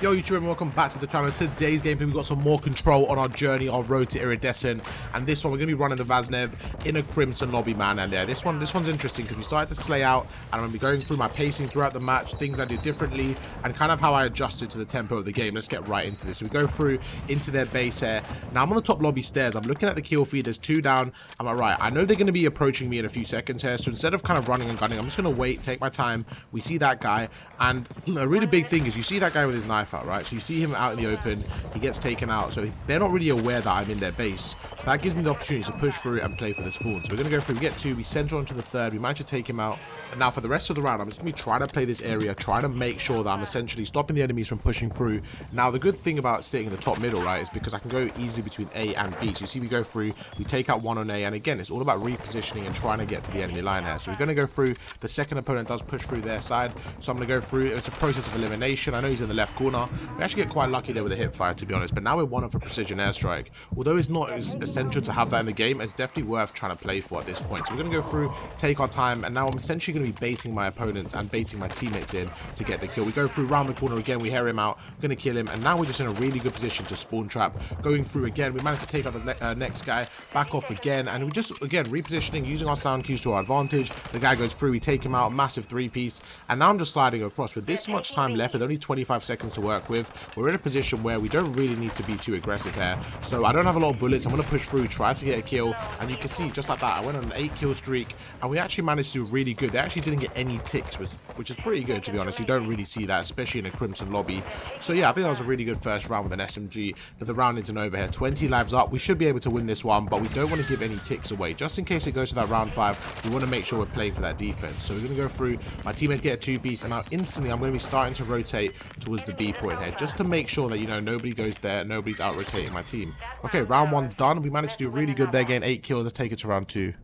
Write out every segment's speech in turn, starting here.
Yo YouTube and welcome back to the channel. Today's gameplay we've got some more control on our journey, our road to Iridescent, and this one we're going to be running the Vaznev in a Crimson lobby, man. And yeah, this one's interesting because we started to slay out and I'm going to be going through my pacing throughout the match, things I do differently and kind of how I adjusted to the tempo of the game. Let's get right into this. So we go through into their base here. Now I'm on the top lobby stairs. I'm looking at the kill feed. There's 2 down. I'm like, right, I know they're going to be approaching me in a few seconds here, so instead of kind of running and gunning, I'm just going to wait, take my time. We see that guy, and a really big thing is you see that guy with his knife out, right? So you see him out in the open, he gets taken out, so they're not really aware that I'm in their base, so that gives me the opportunity to push through and play for the spawn. So we're going to go through, we get 2, we center onto the 3rd, we manage to take him out, and now for the rest of the round, I'm just going to be trying to play this area, trying to make sure that I'm essentially stopping the enemies from pushing through. Now the good thing about staying in the top middle, right, is because I can go easily between A and B. So you see we go through, we take out one on A, and again, it's all about repositioning and trying to get to the enemy line here. So we're going to go through, the second opponent does push through their side, so I'm going to go through, it's a process of elimination. I know he's in the left corner, we actually get quite lucky there with a hip fire, to be honest, but now we're 1 for precision airstrike. Although it's not as essential to have that in the game, it's definitely worth trying to play for at this point. So we're going to go through, take our time, and now I'm essentially going to be baiting my opponents and baiting my teammates in to get the kill. We go through round the corner again, we hear him out, we're going to kill him, and now we're just in a really good position to spawn trap. Going through again, we managed to take out the next guy, back off again, and we just, again, repositioning, using our sound cues to our advantage. The guy goes through, we take him out, massive 3-piece, and now I'm just sliding across. With this much time left, with only 25 seconds to work with, we're in a position where we don't really need to be too aggressive here. So I don't have a lot of bullets, I'm going to push through, try to get a kill, and you can see, just like that, I went on an 8-kill streak, and we actually managed to do really good. They actually didn't get any ticks, which is pretty good, to be honest. You don't really see that, especially in a Crimson lobby. So yeah, I think that was a really good first round with an SMG, but the round isn't over here. 20 lives up, we should be able to win this one, but we don't want to give any ticks away. Just in case it goes to that round 5, we want to make sure we're playing for that defense. So we're going to go through, my teammates get a 2-piece, and now instantly I'm going to be starting to rotate towards the B point here, just to make sure that, you know, nobody goes there, nobody's out rotating my team. Okay, round 1's done. We managed to do really good there, getting 8 kills. Let's take it to round 2.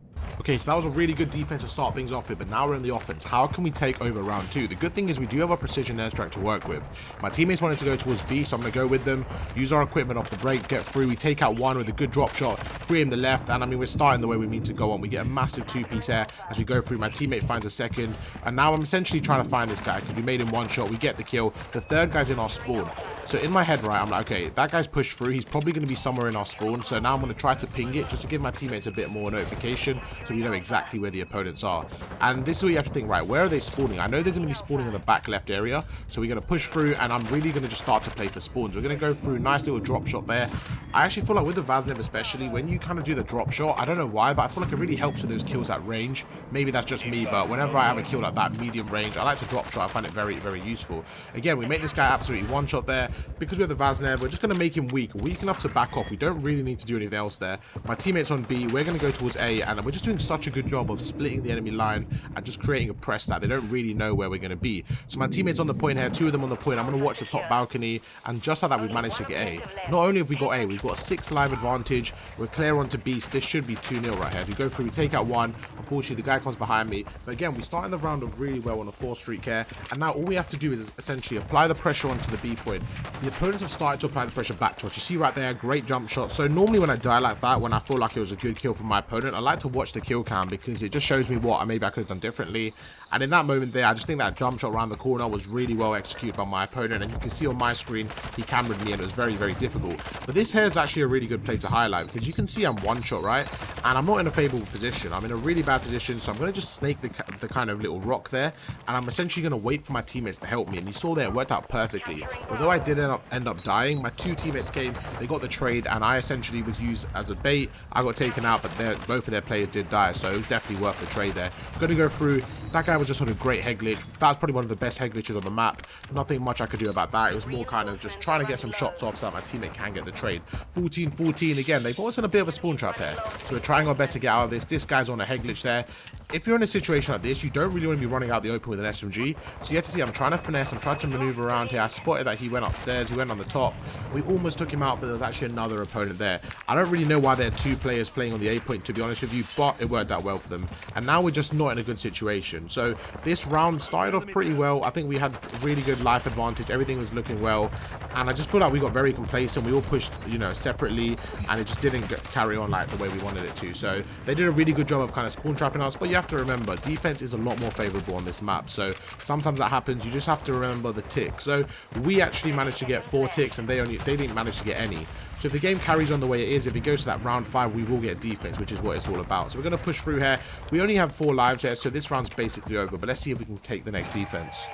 Okay, so that was a really good defense to start things off with, but now we're in the offense. How can we take over round 2? The good thing is we do have a precision airstrike to work with. My teammates wanted to go towards B, so I'm going to go with them, use our equipment off the break, get through. We take out one with a good drop shot, pre-aim the left, and I mean, we're starting the way we mean to go on. We get a massive 2-piece here as we go through. My teammate finds a second, and now I'm essentially trying to find this guy because we made him 1 shot. We get the kill. The 3rd guy's in our spawn. So in my head, right, I'm like, okay, that guy's pushed through. He's probably going to be somewhere in our spawn, so now I'm going to try to ping it just to give my teammates a bit more notification so we know exactly where the opponents are. And this is what you have to think, right, where are they spawning? I know they're going to be spawning in the back left area, so we're going to push through, and I'm really going to just start to play for spawns. We're going to go through, nice little drop shot there. I actually feel like with the Vaznev especially, when you kind of do the drop shot, I don't know why, but I feel like it really helps with those kills at range. Maybe that's just me, but whenever I have a kill like that, medium range, I like to drop shot. I find it very, very useful. Again, we make this guy absolutely 1 shot there. Because we have the Vaznev, we're just going to make him weak enough to back off. We don't really need to do anything else there. My teammates on B, we're going to go towards A, and we're just doing such a good job of splitting the enemy line and just creating a press that they don't really know where we're going to be. So my teammates on the point here, 2 of them on the point. I'm going to watch the top balcony, and just like that, we've managed to get A. Not only have we got A, we've got a 6 live advantage. We're clear onto B, so this should be 2-0 right here. If we go through, we take out 1. Unfortunately, the guy comes behind me. But again, we start in the round of really well on a 4 streak here, and now all we have to do is essentially apply the pressure onto the B point. The opponents have started to apply the pressure back to us. You see right there, great jump shot. So normally when I die like that, when I feel like it was a good kill from my opponent, I like to watch the kill cam because it just shows me what maybe I could have done differently. And in that moment there, I just think that jump shot around the corner was really well executed by my opponent. And you can see on my screen, he camered me and it was very, very difficult. But this here is actually a really good play to highlight because you can see I'm 1 shot, right? And I'm not in a favorable position. I'm in a really bad position. So I'm going to just snake the kind of little rock there. And I'm essentially going to wait for my teammates to help me. And you saw there, it worked out perfectly. Although I did end up dying, my 2 teammates came, they got the trade, and I essentially was used as a bait. I got taken out, but both of their players did die. So it was definitely worth the trade there. Going to go through. That guy was just on a great head glitch. That was probably one of the best head glitches on the map. Nothing much I could do about that. It was more kind of just trying to get some shots off so that my teammate can get the trade. 14-14 again. They've always in a bit of a spawn trap here. So we're trying our best to get out of this. This guy's on a head glitch there. If you're in a situation like this, you don't really want to be running out the open with an SMG. So you have to see, I'm trying to finesse, I'm trying to maneuver around here. I spotted that he went upstairs, he went on the top. We almost took him out, but there was actually another opponent there. I don't really know why there are 2 players playing on the A point, to be honest with you, but it worked out well for them. And now we're just not in a good situation. So So this round started off pretty well. I think we had really good life advantage. Everything was looking well. And I just feel like we got very complacent. We all pushed, you know, separately, and it just didn't carry on like the way we wanted it to. So they did a really good job of kind of spawn trapping us. But you have to remember, defense is a lot more favorable on this map. So sometimes that happens. You just have to remember the tick. So we actually managed to get 4 ticks, and they didn't manage to get any. So if the game carries on the way it is, if it goes to that round 5, we will get defense, which is what it's all about. So we're going to push through here. We only have 4 lives there, so this round's basically over. But let's see if we can take the next defense.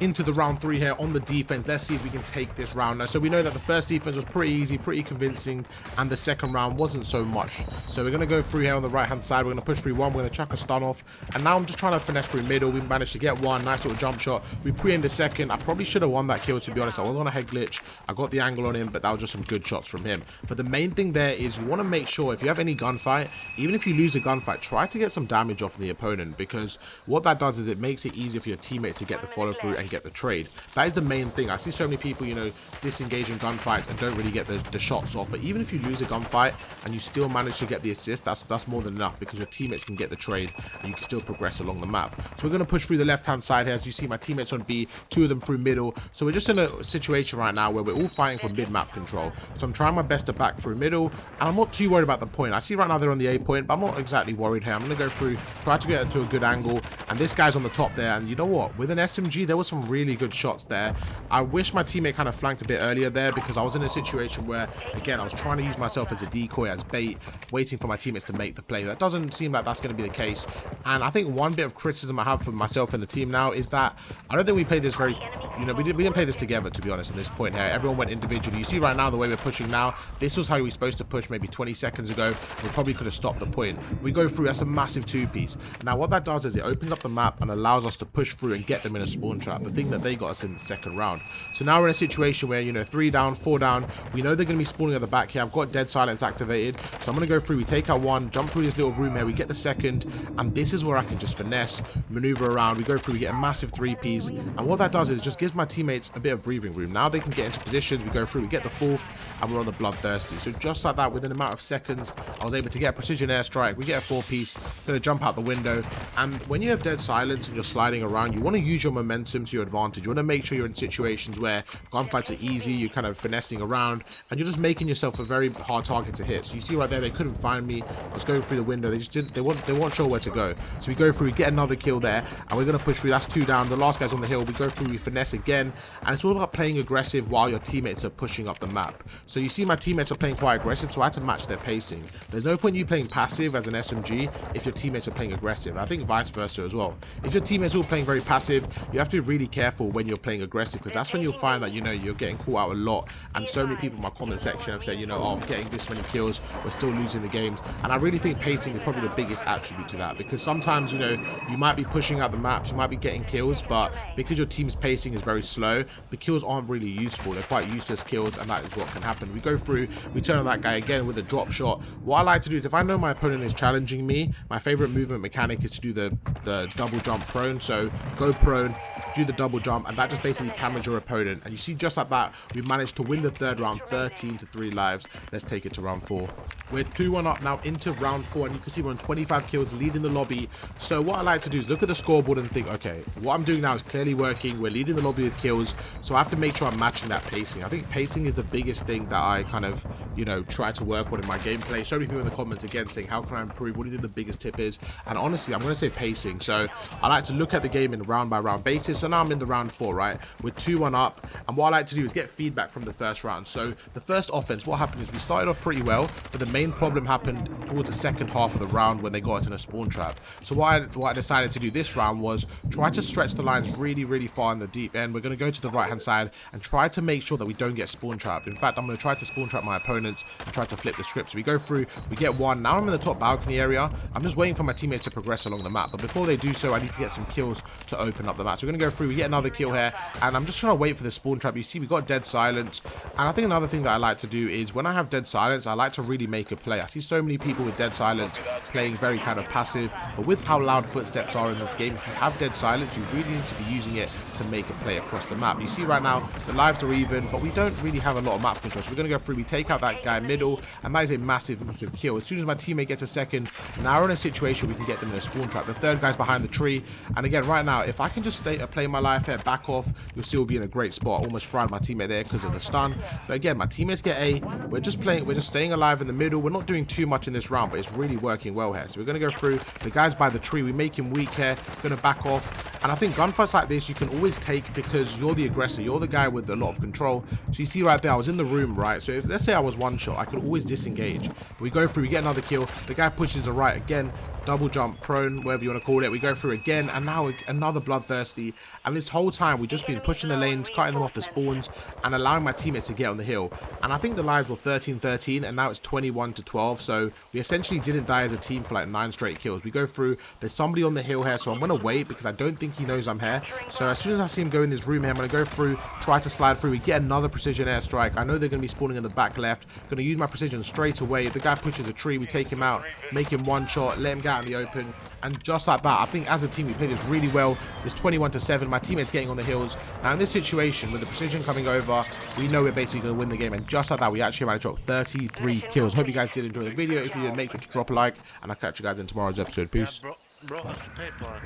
Into the round 3 here on the defense. Let's see if we can take this round now. So we know that the first defense was pretty easy, pretty convincing, and the second round wasn't so much. So we're going to go through here on the right hand side. We're going to push through 1. We're going to chuck a stun off, and now I'm just trying to finesse through middle. We managed to get 1 nice little jump shot. We pre-aimed the second. I probably should have won that kill, to be honest. I was on a head glitch. I got the angle on him, but that was just some good shots from him. But the main thing there is you want to make sure if you have any gunfight, even if you lose a gunfight, try to get some damage off the opponent, because what that does is it makes it easier for your teammates to get the follow through and get the trade. That is the main thing. I see so many people, you know, disengage in gunfights and don't really get the shots off. But even if you lose a gunfight and you still manage to get the assist, that's more than enough, because your teammates can get the trade and you can still progress along the map. So we're going to push through the left-hand side here. As you see, my teammates on B, 2 of them through middle. So we're just in a situation right now where we're all fighting for mid-map control. So I'm trying my best to back through middle, and I'm not too worried about the point. I see right now they're on the A point, but I'm not exactly worried here. I'm going to go through, try to get to a good angle, and this guy's on the top there. And you know what? With an SMG, there were some really good shots there. I wish my teammate kind of flanked a bit earlier there, because I was in a situation where, again, I was trying to use myself as a decoy, as bait, waiting for my teammates to make the play. That doesn't seem like that's going to be the case. And I think one bit of criticism I have for myself and the team now is that I don't think we played this very, you know, we didn't play this together, to be honest, at this point here. Everyone went individually. You see right now the way we're pushing now, this was how we were supposed to push maybe 20 seconds ago. We probably could have stopped the point. We go through, that's a massive 2-piece. Now what that does is it opens up the map and allows us to push through and get them in a spawn trap, the thing that they got us in the second round. So now we're in a situation where, you know, 3 down, 4 down. We know they're going to be spawning at the back here. I've got dead silence activated. So I'm going to go through. We take out 1, jump through this little room here. We get the second, and this is where I can just finesse, maneuver around. We go through, we get a massive 3-piece. And what that does is just gives my teammates a bit of breathing room. Now they can get into positions. We go through, we get the 4th, and we're on the bloodthirsty. So just like that, within a matter of seconds, I was able to get a precision airstrike. We get a 4-piece. Going to jump out the window. And when you have dead silence and you're sliding around, you want to use your momentum to your advantage. You want to make sure you're in situations where gunfights are easy, you're kind of finessing around, and you're just making yourself a very hard target to hit. So you see right there, they couldn't find me. I was going through the window. They just didn't, they weren't sure where to go. So we go through, we get another kill there, and we're going to push through. That's 2 down. The last guy's on the hill. We go through, we finesse again, and it's all about playing aggressive while your teammates are pushing up the map. So you see my teammates are playing quite aggressive, so I had to match their pacing. There's no point you playing passive as an SMG if your teammates are playing aggressive. I think vice versa as well. If your teammates are all playing very passive, you have to be really careful when you're playing aggressive, because that's when you'll find that, you know, you're getting caught out a lot. And so many people in my comment section have said, you know, oh, I'm getting this many kills, we're still losing the games. And I really think pacing is probably the biggest attribute to that, because sometimes, you know, you might be pushing out the maps, you might be getting kills, but because your team's pacing is very slow, the kills aren't really useful. They're quite useless kills, and that is what can happen. We go through, we turn on that guy again with a drop shot. What I like to do is, if I know my opponent is challenging me, my favorite movement mechanic is to do the double jump prone. So go prone, do the double jump, and that just basically cameras your opponent. And you see, just like that, we managed to win the third round, 13 to 3 lives. Let's take it to round 4. We're 2-1 up now into round 4, and you can see we're on 25 kills, leading the lobby. So what I like to do is look at the scoreboard and think, okay, what I'm doing now is clearly working. We're leading the lobby with kills, so I have to make sure I'm matching that pacing. I think pacing is the biggest thing that I kind of, you know, try to work on in my gameplay. So many people in the comments again saying, how can I improve? What do you think the biggest tip is? And honestly, I'm going to say pacing. So I like to look at the game in a round by round basis. So now I'm in the round 4, right? We're 2-1 up, and what I like to do is get feedback from the first round. So the first offense, what happened is we started off pretty well, but the main problem happened towards the second half of the round when they got us in a spawn trap. So what I decided to do this round was try to stretch the lines really, really far in the deep end. We're going to go to the right hand side and try to make sure that we don't get spawn trapped. In fact, I'm going to try to spawn trap my opponents and try to flip the script. So we go through, we get 1. Now I'm in the top balcony area. I'm just waiting for my teammates to progress along the map, but before they do so, I need to get some kills to open up the map. So we're going to go through, we get another kill here, and I'm just trying to wait for the spawn trap. You see, we got dead silence, and I think another thing that I like to do is when I have dead silence, I like to really make a play. I see so many people with dead silence playing very kind of passive, but with how loud footsteps are in this game, if you have dead silence, you really need to be using it to make a play across the map. You see right now, the lives are even, but we don't really have a lot of map control, so we're going to go through, we take out that guy middle, and that is a massive kill. As soon as my teammate gets a second, now we're in a situation we can get them in a spawn trap. The third guy's behind the tree, and again, right now, if I can just play my life here, back off, you'll see we'll be in a great spot. Almost fried my teammate there because of the stun, but again, my teammates get A. We're just staying alive in the middle. We're not doing too much in this round, but it's really working well here. So we're going to go through, the guy's by the tree, we make him weak here, going to back off, and I think gunfights like this you can always take because you're the aggressor, you're the guy with a lot of control. So you see right there, I was in the room, right? So if, let's say I was one shot, I could always disengage. But we go through, we get another kill, the guy pushes the right again, double jump, prone, whatever you want to call it. We go through again, and now another bloodthirsty. And this whole time, we've just been pushing the lanes, cutting them off the spawns, and allowing my teammates to get on the hill. And I think the lives were 13-13, and now it's 21-12. So we essentially didn't die as a team for like 9 straight kills. We go through, there's somebody on the hill here, so I'm going to wait because I don't think he knows I'm here. So as soon as I see him go in this room here, I'm going to go through, try to slide through. We get another precision airstrike. I know they're going to be spawning in the back left. Going to use my precision straight away. The guy pushes a tree, we take him out, make him one shot, let him get out in the open, and just like that, I think as a team we played this really well. It's 21-7. My teammates getting on the hills. Now in this situation with the precision coming over, we know we're basically going to win the game, and just like that, we actually managed to drop 33 kills. Hope you guys did enjoy the video. If you did, make sure to drop a like, and I'll catch you guys in tomorrow's episode. Peace. Yeah, bro has paper.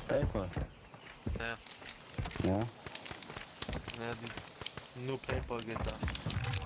Paper? Yeah. Yeah? Yeah, no paper get that.